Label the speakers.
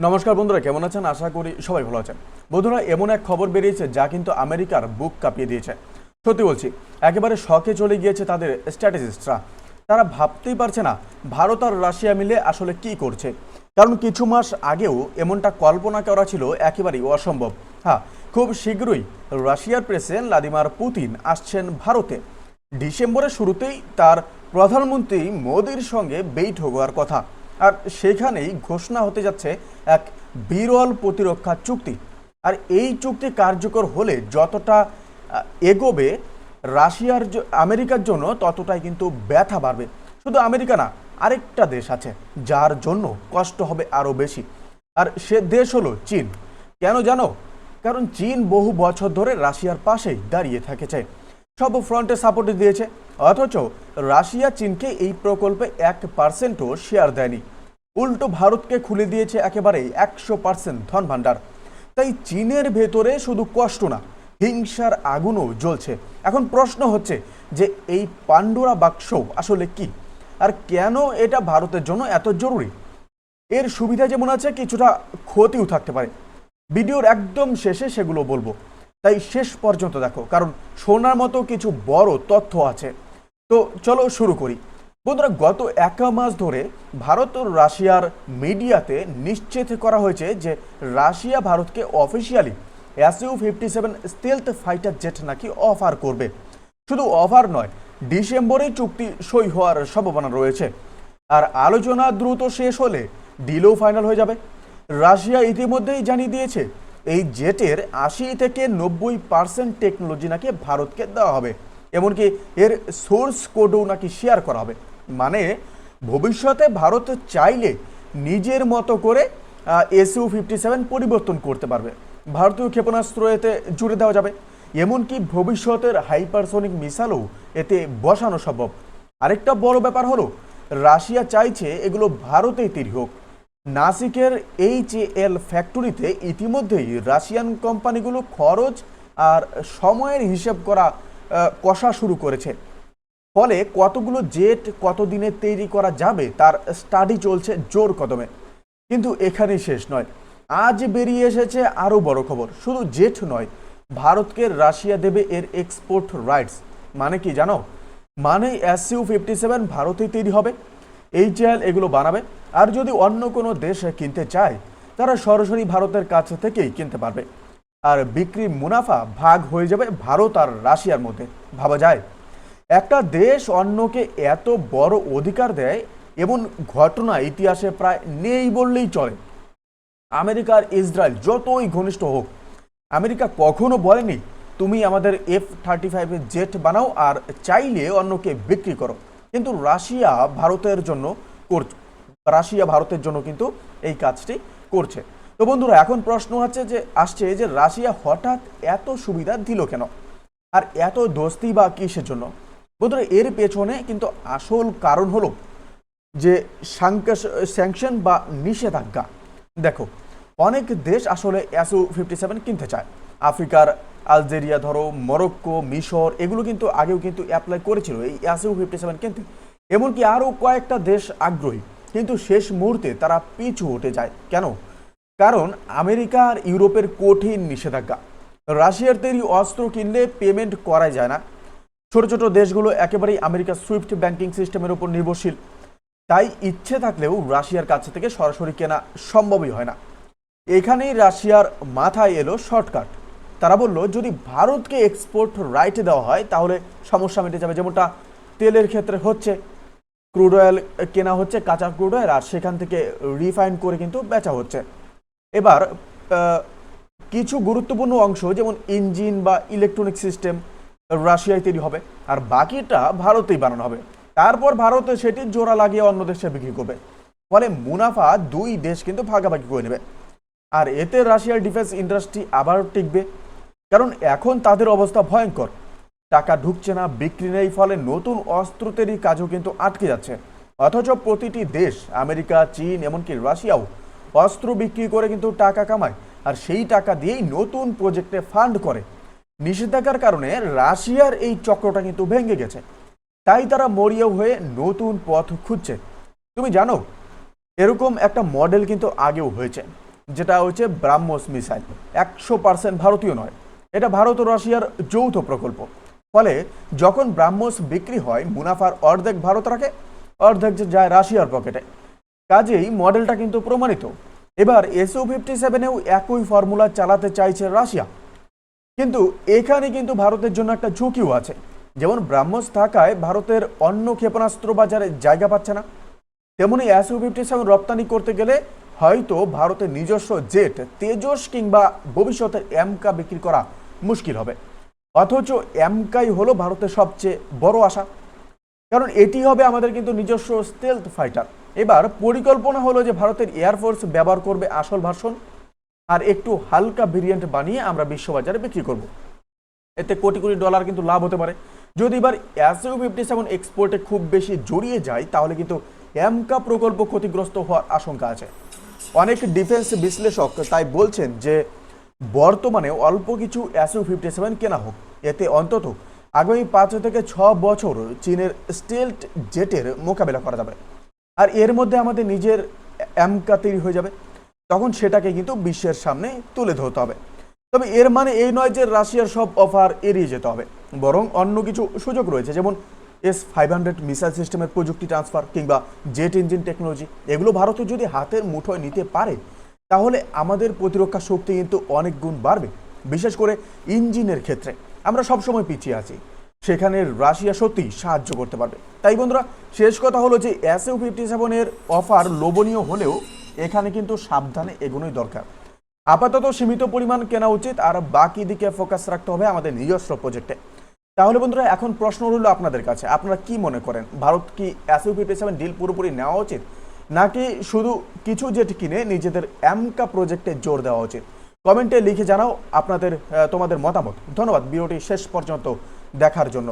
Speaker 1: নমস্কার বন্ধুরা, কেমন আছেন? আশা করি সবাই ভালো আছেন। বন্ধুরা, এমন এক খবর বেরিয়েছে যা কিন্তু আমেরিকার বুক কাঁপিয়ে দিয়েছে। সত্যি বলছি, একেবারে শকে চলে গিয়েছে তাদের স্ট্র্যাটেজিস্টরা। তারা ভাবতেই পারছে না ভারত আর রাশিয়া মিলে আসলে কি করছে। কারণ কিছু মাস আগেও এমনটা কল্পনা করা ছিল একেবারেই অসম্ভব। হ্যাঁ, খুব শীঘ্রই রাশিয়ার প্রেসিডেন্ট ভ্লাদিমির পুতিন আসছেন ভারতে। ডিসেম্বরের শুরুতেই তার প্রধানমন্ত্রী মোদির সঙ্গে বৈঠক হওয়ার কথা। আর সেখানেই ঘোষণা হতে যাচ্ছে এক বিরল প্রতিরক্ষা চুক্তি। আর এই চুক্তি কার্যকর হলে যতটা এগোবে রাশিয়ার আমেরিকার জন্য ততটাই কিন্তু ব্যথা বাড়বে। শুধু আমেরিকা না, আরেকটা দেশ আছে যার জন্য কষ্ট হবে আরও বেশি। আর সে দেশ হলো চীন। কেন জানো? কারণ চীন বহু বছর ধরে রাশিয়ার পাশেই দাঁড়িয়ে থেকেছে, সব ফ্রন্টে সাপোর্ট দিয়েছে। অথচ রাশিয়া চীনকে এই প্রকল্পে 1%ও শেয়ার দেয়নি, উল্টো ভারতকে খুলে দিয়েছে একেবারে 100% ধন ভাণ্ডার। তাই চীনের ভেতরে শুধু কষ্ট না, হিংসার আগুনও জ্বলছে। এখন প্রশ্ন হচ্ছে যে এই পান্ডোরা বাক্স আসলে কি, আর কেন এটা ভারতের জন্য এত জরুরি? এর সুবিধা যেমন আছে, কিছুটা ক্ষতিও থাকতে পারে। ভিডিওর একদম শেষে সেগুলো বলবো, তাই শেষ পর্যন্ত দেখো, কারণ শোনার মতো কিছু বড় তথ্য আছে। তো চলো শুরু করি। বন্ধুরা, গত এক মাস ধরে ভারত ও রাশিয়ার মিডিয়াতে নিশ্চিত করা হয়েছে যে রাশিয়া ভারতকে officially Su-57 stealth fighter jet নাকি অফার করবে। শুধু অফার নয়, ডিসেম্বরেই চুক্তি সই হওয়ার সম্ভাবনা রয়েছে। আর আলোচনা দ্রুত শেষ হলে ডিলও ফাইনাল হয়ে যাবে। রাশিয়া ইতিমধ্যেই জানিয়ে দিয়েছে এই জেটের 80 থেকে 90% টেকনোলজি নাকি ভারতকে দেওয়া হবে। এমনকি এর সোর্স কোডও নাকি শেয়ার করা হবে। মানে ভবিষ্যতে ভারত চাইলে নিজের মতো করে Su-57 পরিবর্তন করতে পারবে। ভারতীয় ক্ষেপণাস্ত্র এতে জুড়ে দেওয়া যাবে। এমনকি ভবিষ্যতের হাইপারসনিক মিসাইলও এতে বসানো সম্ভব। আরেকটা বড় ব্যাপার হলো, রাশিয়া চাইছে এগুলো ভারতেই তৈরি হোক। নাসিকের HAL ফ্যাক্টরিতে ইতিমধ্যেই রাশিয়ান কোম্পানিগুলো খরচ আর সময়ের হিসেব কষা শুরু করেছে। ফলে কতগুলো জেট কতদিনে তৈরি করা যাবে তার স্টাডি চলছে জোর কদমে। কিন্তু এখানেই শেষ নয়, আজ বেরিয়ে এসেছে আরও বড় খবর। শুধু জেট নয়, ভারতকে রাশিয়া দেবে এর এক্সপোর্ট রাইটস। মানে কি জানো? মানে Su-57 ভারতেই তৈরি হবে, HAL এগুলো বানাবে। আর যদি অন্য কোনো দেশ কিনতে চায়, তারা সরাসরি ভারতের কাছ থেকেই কিনতে পারবে। আর বিক্রি মুনাফা ভাগ হয়ে যাবে ভারত আর রাশিয়ার মধ্যে। ভাবা যায় একটা দেশ অন্যকে এত বড় অধিকার দেয়, এমন ঘটনা ইতিহাসে প্রায় নেই বললেই চলে। আমেরিকা আর ইসরায়েল যতই ঘনিষ্ঠ হোক, আমেরিকা কখনো বলেনি তুমি আমাদের F-35 জেট বানাও আর চাইলে অন্যকে বিক্রি করো। কিন্তু রাশিয়া ভারতের জন্য কিন্তু এই কাজটি করছে। তো বন্ধুরা, এখন প্রশ্ন আসছে যে রাশিয়া হঠাৎ এত সুবিধা দিল কেন, আর এত দোস্তি বা কিসের জন্য? বন্ধুরা, এর পেছনে কিন্তু আসল কারণ হলো যে স্যাংশন বা নিষেধাজ্ঞা। দেখো, অনেক দেশ আসলে Su-57 কিনতে চায়। আফ্রিকার আলজেরিয়া ধরো, মরক্কো, মিশর, এগুলো কিন্তু আগেও কিন্তু অ্যাপ্লাই করেছিল এই Su-57 কিনতে। এমনকি আরও কয়েকটা দেশ আগ্রহী, কিন্তু শেষ মুহূর্তে তারা পিছু হটে যায়। কেন? কারণ আমেরিকা আর ইউরোপের কঠিন নিষেধাজ্ঞা। রাশিয়ার তৈরি অস্ত্র কিনলে পেমেন্ট করা যায় না। ছোট ছোট দেশগুলো একেবারেই আমেরিকার সুইফট ব্যাংকিং সিস্টেমের উপর নির্ভরশীল। তাই ইচ্ছে থাকলেও রাশিয়ার কাছ থেকে সরাসরি কেনা সম্ভবই হয় না। এখানেই রাশিয়ার মাথায় এলো শর্টকাট। তারা বলল, যদি ভারতকে এক্সপোর্ট রাইট দেওয়া হয় তাহলে সমস্যা মিটে যাবে। যেমনটা তেলের ক্ষেত্রে হচ্ছে, ক্রুড অয়েল কেনা হচ্ছে, কাঁচা ক্রুড অয়েল, আর সেখান থেকে রিফাইন করে কিন্তু বেচা হচ্ছে। এবার কিছু গুরুত্বপূর্ণ অংশ যেমন ইঞ্জিন বা ইলেকট্রনিক সিস্টেম রাশিয়ায় তৈরি হবে, আর বাকিটা ভারতেই বানানো হবে। তারপর ভারতে সেটি জোড়া লাগিয়ে অন্য দেশে বিক্রি করবে। ফলে মুনাফা দুই দেশ কিন্তু ভাগাভাগি করে নেবে। আর এতে রাশিয়ার ডিফেন্স ইন্ডাস্ট্রি আবার টিকবে, কারণ এখন তাদের অবস্থা ভয়ঙ্কর। টাকা ঢুকছে না, বিক্রি নেই, ফলে নতুন অস্ত্র তৈরির কাজও কিন্তু আটকে যাচ্ছে। অথচ প্রতিটি দেশ, আমেরিকা, চীন, এমনকি রাশিয়াও অস্ত্র বিক্রি করে কিন্তু টাকা কামায়, আর সেই টাকা দিয়েই নতুন প্রজেক্টে ফান্ড করে। নিষেধাজ্ঞার কারণে রাশিয়ার এই চক্রটা কিন্তু ভেঙে গেছে। তাই তারা মরিয়া হয়ে নতুন পথ খুঁজছে। তুমি জানো, এরকম একটা মডেল কিন্তু আগেও হয়েছে। যেটা হচ্ছে ব্রাহ্মস মিসাইল। 100% ভারতীয় নয়, এটা ভারত ও রাশিয়ার যৌথ প্রকল্প। ফলে যখন ব্রাহ্মস বিক্রি হয়, মুনাফার অর্ধেক ভারত রাখে, অর্ধেক যে যায় রাশিয়ার পকেটে। কাজেই মডেলটা কিন্তু প্রমাণিত। এবার SU-57-এও একই ফর্মুলা চালাতে চাইছে রাশিয়া। কিন্তু এখানে কিন্তু ভারতের জন্য একটা ঝুঁকিও আছে। যেমন ব্রাহ্মস থাকায় ভারতের অন্য ক্ষেপণাস্ত্র বাজারে জায়গা পাচ্ছে না, তেমনি SU-57 রপ্তানি করতে গেলে হয়তো ভারতের নিজস্ব জেট তেজস কিংবা ভবিষ্যতের এমকা বিক্রি করা মুশকিল হবে। অথচ এমকাই হলো ভারতের সবচেয়ে বড় আশা, কারণ এটি হবে আমাদের কিন্তু নিজস্ব স্টেলথ ফাইটার। এবার পরিকল্পনা হলো যে ভারতের এয়ারফোর্স ব্যবহার করবে আসল ভার্সন, আর একটু হালকা ভেরিয়েন্ট বানিয়ে আমরা বিশ্ববাজারে বিক্রি করব। এতে কোটি কোটি ডলার কিন্তু লাভ হতে পারে। যদি এবার SU-57 এক্সপোর্টে খুব বেশি জড়িয়ে যায়, তাহলে কিন্তু এমকা প্রকল্প ক্ষতিগ্রস্ত হওয়ার আশঙ্কা আছে। অনেক ডিফেন্স বিশ্লেষক তাই বলছেন যে বর্তমানে অল্প কিছু SU-57 কেনা হোক, এতে অন্তত আগামী 5 থেকে 6 বছর চীনের স্টেলথ জেটের মোকাবেলা করা যাবে। আর এর মধ্যে আমাদের নিজের এমকা তৈরি হয়ে যাবে, তখন সেটাকে কিন্তু বিশ্বের সামনে তুলে ধরতে হবে। তবে এর মানে এই নয় যে রাশিয়ার সব অফার এড়িয়ে যেতে হবে, বরং অন্য কিছু সুযোগ রয়েছে, যেমন S-500 মিসাইল সিস্টেমের প্রযুক্তি ট্রান্সফার কিংবা জেট ইঞ্জিন টেকনোলজি। এগুলো ভারত যদি হাতের মুঠোয় নিতে পারে, তাহলে আমাদের প্রতিরক্ষা শক্তি কিন্তু অনেক গুণ বাড়বে। বিশেষ করে ইঞ্জিনের ক্ষেত্রে আমরা সবসময় পিছিয়ে আছি, সেখানে রাশিয়া সত্যি সাহায্য করতে পারবে। তাই বন্ধুরা, শেষ কথা হলো যে SU-57-এর অফার লোভনীয় হলেও এখানে কিন্তু সাবধানে এগোনোই দরকার। আপাতত সীমিত পরিমাণ কেনা উচিত, আর বাকি দিকে ফোকাস রাখতে হবে আমাদের নিজস্ব প্রজেক্টে। তাহলে বন্ধুরা, এখন প্রশ্ন রইল আপনাদের কাছে, আপনারা কি মনে করেন, ভারত কি SU-57 ডিল পুরোপুরি নেওয়া উচিত, নাকি শুধু কিছু জেট কিনে নিজেদের এমকা প্রজেক্টে জোর দেওয়া উচিত? কমেন্টে লিখে জানাও তোমাদের মতামত। ধন্যবাদ ভিডিওটি শেষ পর্যন্ত দেখার জন্য।